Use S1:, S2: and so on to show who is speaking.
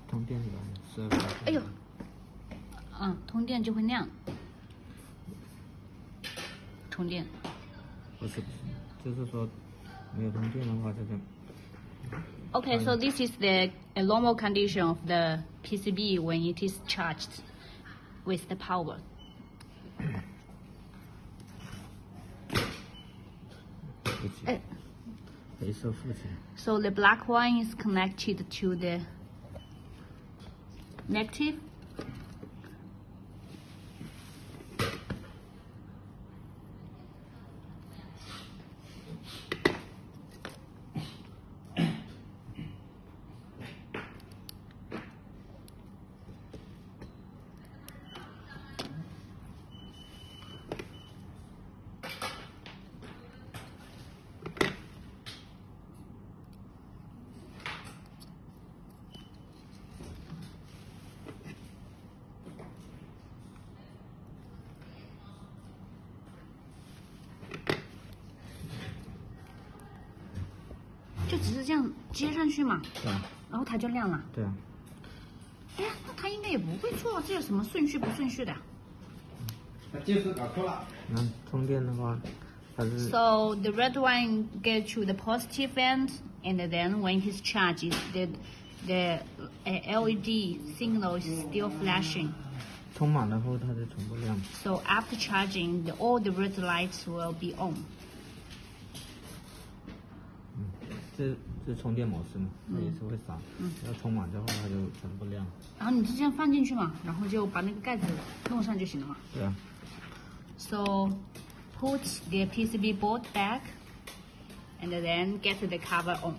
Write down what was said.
S1: 通电是吧？12
S2: 哎呦，通电就会亮。充电。
S1: 不是，就是说没有通电的话，这个。
S2: Okay, so this is the a normal condition of the PCB when it is charged with the power.
S1: 黑色负极。
S2: So the black one is connected to the negative.就只是这样接上去嘛，
S1: 对啊。
S2: 然后它就亮了。
S1: 对啊。
S2: 哎呀，那它应该也不会错，这有什么顺序不顺序的？
S3: 它就是搞错了。
S1: 那充电的话，它是。
S2: So the red one gets to the positive end, and then when it is charged, the LED signal is still flashing.
S1: 充满了后它就全部亮。
S2: So after charging, all the red lights will be on.
S1: 这是充电模式嘛，它也是会闪。要充满之后它就全部亮。
S2: 然后你就这样放进去嘛，然后就把那个盖子弄上就行了嘛。
S1: 对啊。
S2: So put the PCB board back, and then get the cover on.